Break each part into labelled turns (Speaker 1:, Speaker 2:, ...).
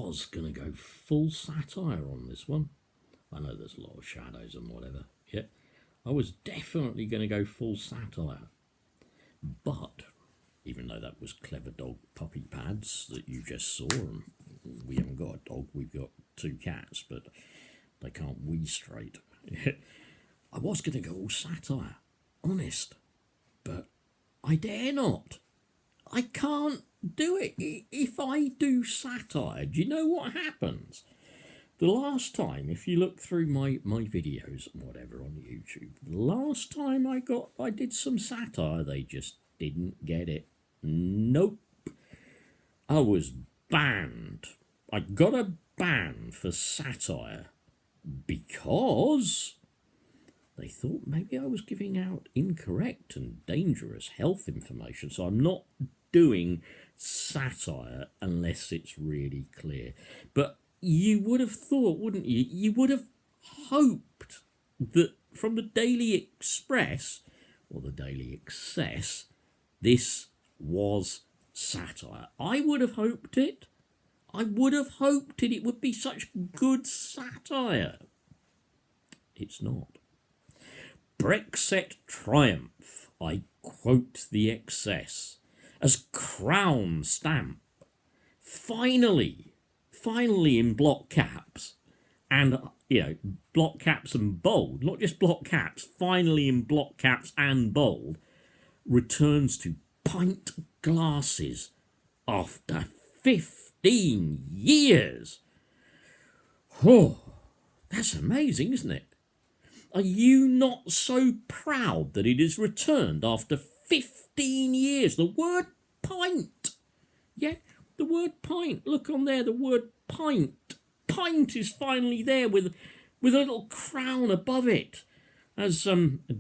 Speaker 1: was going to go full satire on this one. I know there's a lot of shadows and whatever. Yeah, I was definitely going to go full satire. But even though that was clever dog puppy pads that you just saw, and we haven't got a dog, we've got 2 cats, but they can't wee straight. I was going to go all satire, honest, but I dare not. I can't do it. If I do satire, do you know what happens? The last time, if you look through my videos and whatever on YouTube, the last time I did some satire, they just didn't get it. Nope. I was banned. I got a ban for satire because they thought maybe I was giving out incorrect and dangerous health information. So I'm not doing satire unless it's really clear. But you would have thought, wouldn't you? You would have hoped that from the Daily Express or the Daily Excess, this was satire. I would have hoped it. I would have hoped it. It would be such good satire. It's not. Brexit Triumph, I quote the Excess, as crown stamp. Finally in block caps, and block caps and bold, not just block caps, finally in block caps and bold, returns to pint glasses after 15 years. Oh, that's amazing, isn't it? Are you not so proud that it is returned after 15 years? The word pint. Yeah, the word pint. Look on there, the word pint. Pint is finally there with a little crown above it. As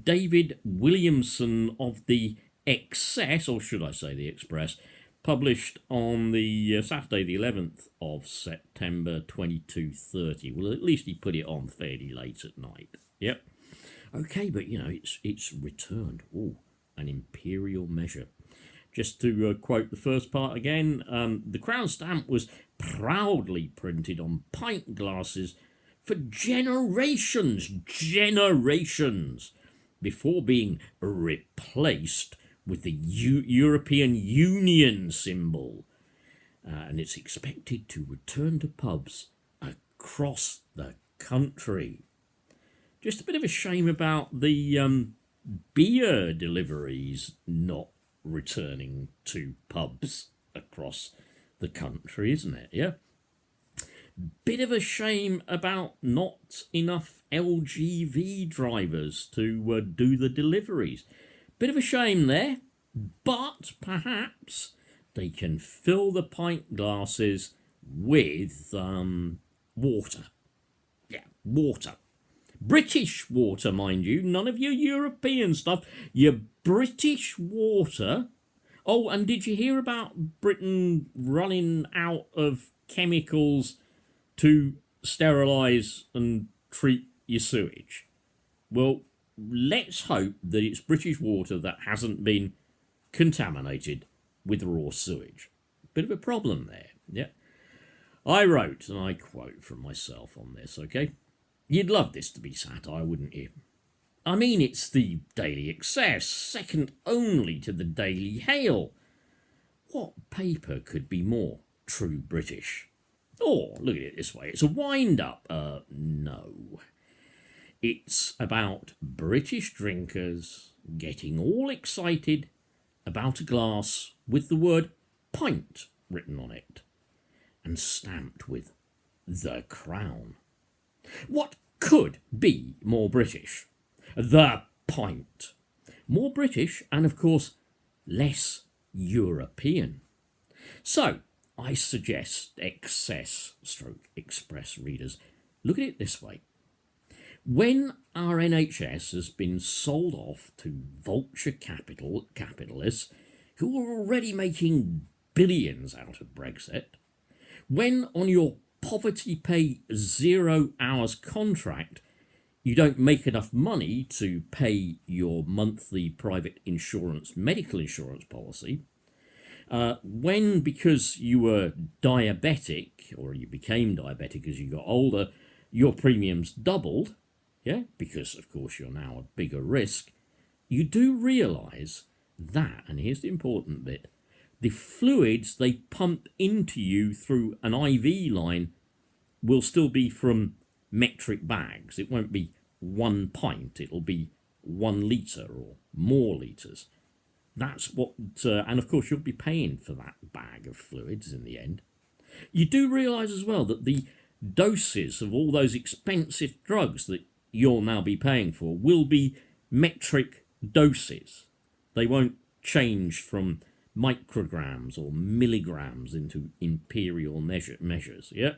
Speaker 1: David Williamson of the Excess, or should I say the Express, published on the Saturday the 11th of September 2230. Well, at least he put it on fairly late at night. Yep. Okay, but it's returned. Oh, an Imperial Measure. Just to quote the first part again, the crown stamp was proudly printed on pint glasses for generations, before being replaced with the European Union symbol. And it's expected to return to pubs across the country. Just a bit of a shame about the beer deliveries not returning to pubs across the country, isn't it? Yeah. Bit of a shame about not enough LGV drivers to do the deliveries. Bit of a shame there, but perhaps they can fill the pint glasses with water. Yeah, water. British water, mind you, none of your European stuff, your British water. Oh, and did you hear about Britain running out of chemicals to sterilise and treat your sewage? Well, let's hope that it's British water that hasn't been contaminated with raw sewage. Bit of a problem there, yeah. I wrote, and I quote from myself on this, okay? You'd love this to be satire, wouldn't you? I mean, it's the Daily Excess, second only to the Daily Hail. What paper could be more true British? Or, look at it this way, it's a wind-up. No. It's about British drinkers getting all excited about a glass with the word pint written on it and stamped with the crown. What could be more British? The pint. More British and, of course, less European. So, I suggest Excess/Express readers, look at it this way. When our NHS has been sold off to vulture capitalists who are already making billions out of Brexit, when on your poverty pay 0 hours contract you don't make enough money to pay your monthly private insurance, medical insurance policy, When, because you were diabetic, or you became diabetic as you got older, your premiums doubled, yeah, because of course you're now a bigger risk, you do realise that, and here's the important bit, the fluids they pump into you through an IV line will still be from metric bags. It won't be 1 pint, it'll be 1 litre or more litres. That's what, and of course you'll be paying for that bag of fluids in the end. You do realise as well that the doses of all those expensive drugs that you'll now be paying for will be metric doses. They won't change from micrograms or milligrams into imperial measures, yeah?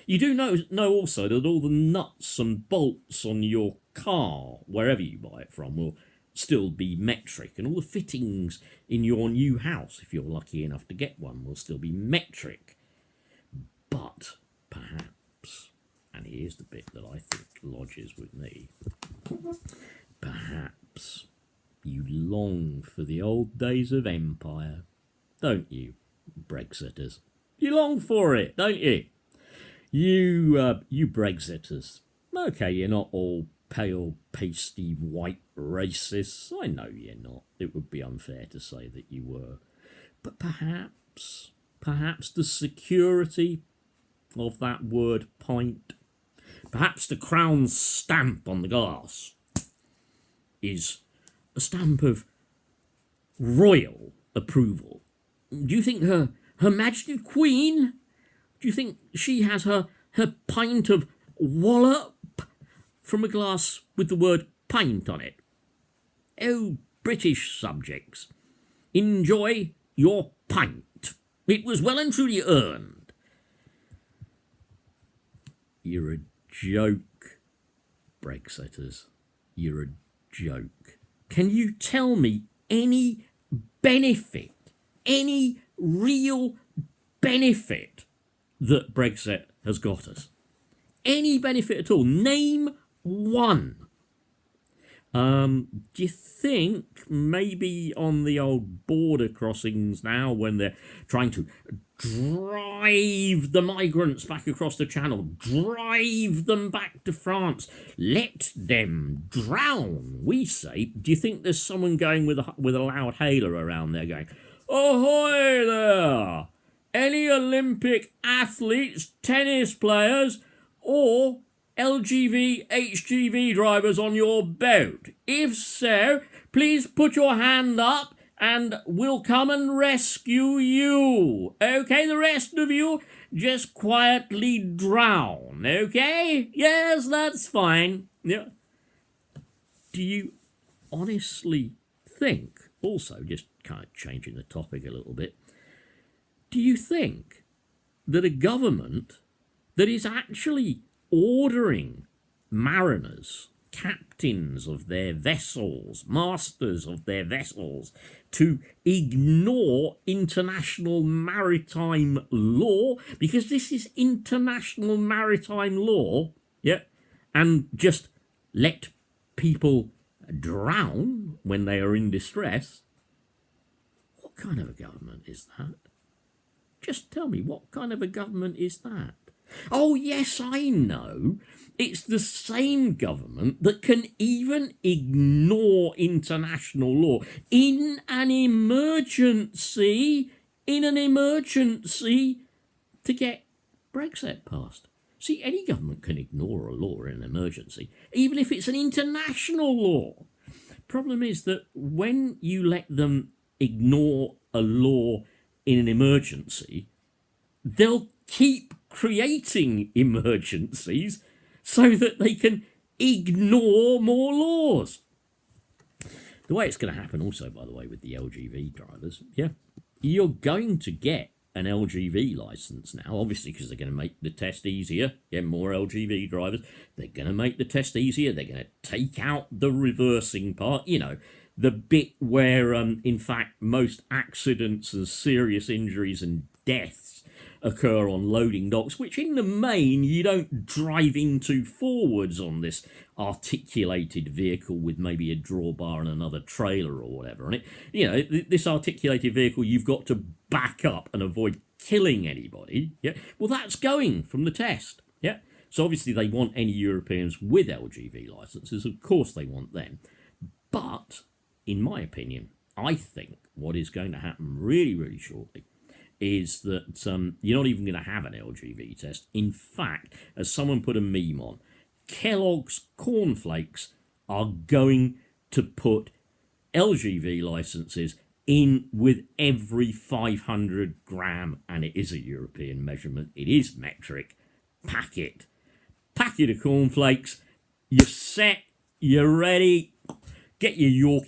Speaker 1: You do know also that all the nuts and bolts on your car, wherever you buy it from, will still be metric, and all the fittings in your new house, if you're lucky enough to get one, will still be metric. But perhaps, and here's the bit that I think lodges with me, perhaps you long for the old days of empire, don't you, Brexiters? You long for it, don't you? You Brexiters. Okay, you're not all pale, pasty, white racists. I know you're not. It would be unfair to say that you were. But perhaps the security of that word pint, perhaps the Crown's stamp on the glass is a stamp of royal approval. Do you think Her Majesty the Queen, do you think she has her pint of wallop from a glass with the word pint on it? Oh, British subjects, enjoy your pint. It was well and truly earned. You're a joke, Brexiters. You're a joke. Can you tell me any benefit, any real benefit that Brexit has got us? Any benefit at all? Name one. Do you think maybe on the old border crossings now, when they're trying to drive the migrants back across the channel, drive them back to France, let them drown, we say, do you think there's someone going with a loud hailer around there going, ahoy there, any Olympic athletes, tennis players, or LGV, HGV drivers on your boat? If so, please put your hand up and we'll come and rescue you. Okay, the rest of you, just quietly drown, okay? Yes, that's fine. Yeah. Do you honestly think, also just kind of changing the topic a little bit, do you think that a government that is actually ordering mariners, captains of their vessels, masters of their vessels, to ignore international maritime law, because this is international maritime law, yeah, and just let people drown when they are in distress? What kind of a government is that? Just tell me, what kind of a government is that? Oh, yes, I know. It's the same government that can even ignore international law in an emergency, to get Brexit passed. See, any government can ignore a law in an emergency, even if it's an international law. Problem is that when you let them ignore a law in an emergency, they'll keep creating emergencies so that they can ignore more laws. The way it's going to happen also, by the way, with the LGV drivers, yeah, you're going to get an LGV licence now, obviously, because they're going to make the test easier, get more LGV drivers, they're going to make the test easier, they're going to take out the reversing part, you know, the bit where, in fact, most accidents and serious injuries and deaths occur on loading docks, which in the main you don't drive into forwards on this articulated vehicle with maybe a drawbar and another trailer or whatever. And this articulated vehicle, you've got to back up and avoid killing anybody. Yeah, well, that's going from the test. Yeah, so obviously they want any Europeans with LGV licenses. Of course they want them. But in my opinion, I think what is going to happen really, really shortly is that you're not even going to have an LGV test. In fact, as someone put a meme on, Kellogg's cornflakes are going to put LGV licenses in with every 500 gram, and it is a European measurement, it is metric, packet of cornflakes. You're set, you're ready, get your York